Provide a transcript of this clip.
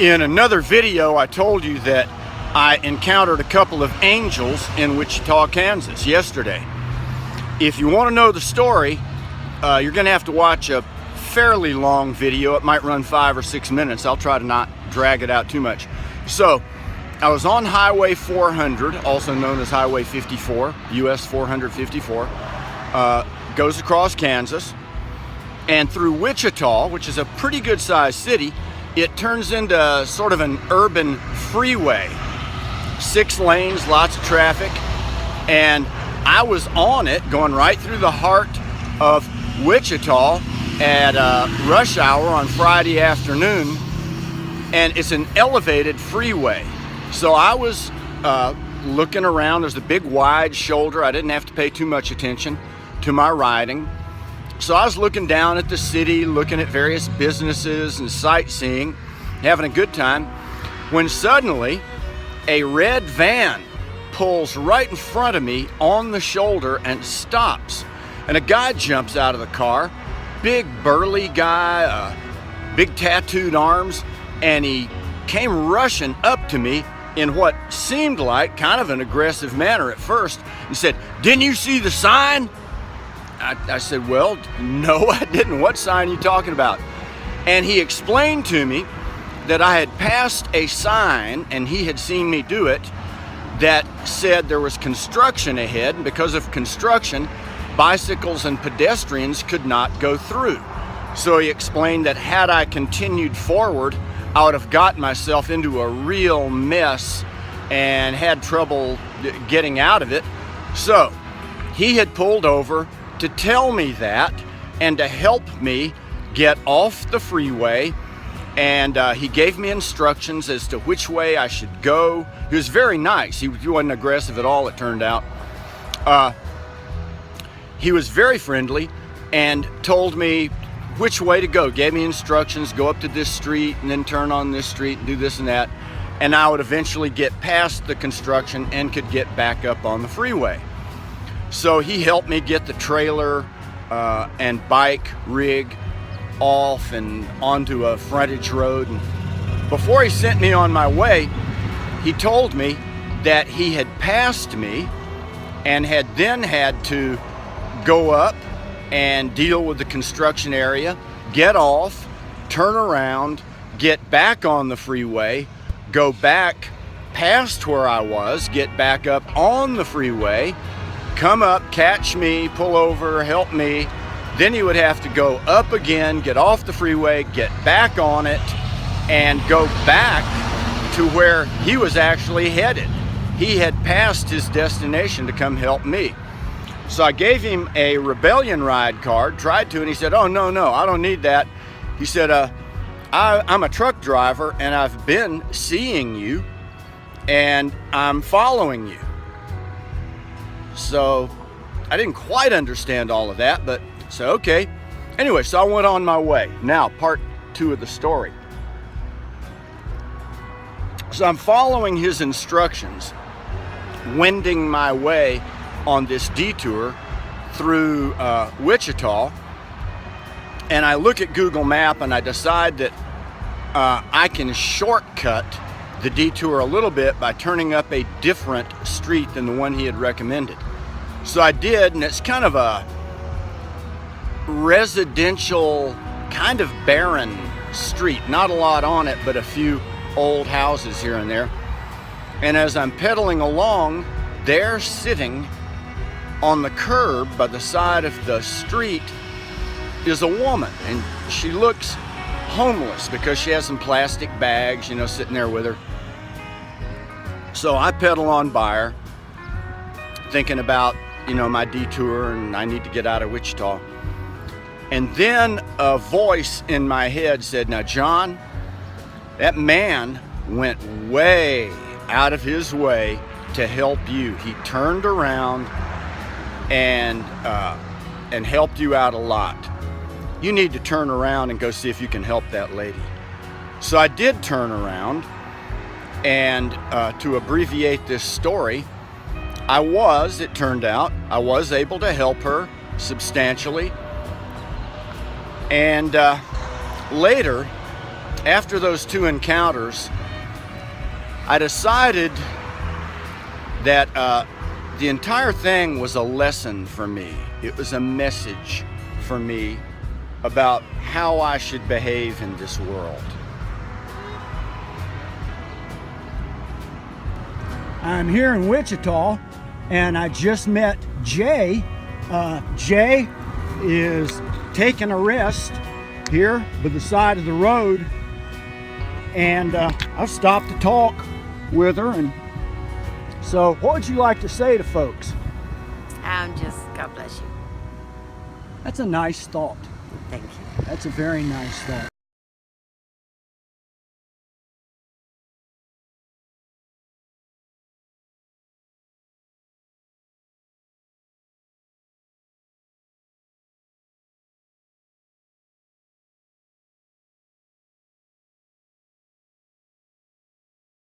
In another video, I told you that I encountered a couple of angels in Wichita, Kansas yesterday. If you want to know the story, you're going to have to watch a fairly long video. It might run 5 or 6 minutes. I'll try to not drag it out too much. So, I was on Highway 400, also known as Highway 54, US 454, goes across Kansas, and through Wichita, which is a pretty good sized city, it turns into sort of an urban freeway. 6 lanes, lots of traffic, and I was on it going right through the heart of Wichita at rush hour on Friday afternoon, and it's an elevated freeway. So I was looking around. There's a big wide shoulder. I didn't have to pay too much attention to my riding. So I was looking down at the city, looking at various businesses and sightseeing, having a good time, when suddenly a red van pulls right in front of me on the shoulder and stops. And a guy jumps out of the car, big burly guy, big tattooed arms, and he came rushing up to me in what seemed like kind of an aggressive manner at first, and said, "Didn't you see the sign?" I said, "Well, no, I didn't. What sign are you talking about?" And he explained to me that I had passed a sign, and he had seen me do it, that said there was construction ahead, and because of construction, bicycles and pedestrians could not go through. So he explained that had I continued forward, I would have gotten myself into a real mess and had trouble getting out of it. So he had pulled over to tell me that and to help me get off the freeway, and he gave me instructions as to which way I should go. He was very nice. He wasn't aggressive at all, it turned out. He was very friendly and told me which way to go. Gave me instructions, go up to this street and then turn on this street and do this and that. And I would eventually get past the construction and could get back up on the freeway. So he helped me get the trailer and bike rig off and onto a frontage road. And before he sent me on my way, he told me that he had passed me and had then had to go up and deal with the construction area, get off, turn around, get back on the freeway, go back past where I was, get back up on the freeway, come up, catch me, pull over, help me. Then he would have to go up again, get off the freeway, get back on it, and go back to where he was actually headed. He had passed his destination to come help me. So I gave him a Rebellion ride card, tried to, and he said, "Oh, no, I don't need that." He said, I'm a truck driver, and I've been seeing you, and I'm following you. So I didn't quite understand all of that, but so okay. Anyway, so I went on my way. Now, part 2 of the story. So I'm following his instructions, wending my way on this detour through Wichita, and I look at Google Map and I decide that I can shortcut the detour a little bit by turning up a different street than the one he had recommended. So I did, and it's kind of a residential, kind of barren street. Not a lot on it, but a few old houses here and there. And as I'm pedaling along, there sitting on the curb by the side of the street is a woman, and she looks homeless because she has some plastic bags, sitting there with her. So I pedal on by her, thinking about, my detour, and I need to get out of Wichita. And then a voice in my head said, "Now, John, that man went way out of his way to help you. He turned around and helped you out a lot. You need to turn around and go see if you can help that lady." So I did turn around, and to abbreviate this story, it turned out, I was able to help her substantially. And later, after those two encounters, I decided that the entire thing was a lesson for me. It was a message for me about how I should behave in this world. I'm here in Wichita, and I just met Jay. Jay is taking a rest here by the side of the road, and I've stopped to talk with her. And so, what would you like to say to folks? God bless you. That's a nice thought. Thank you. That's a very nice thought.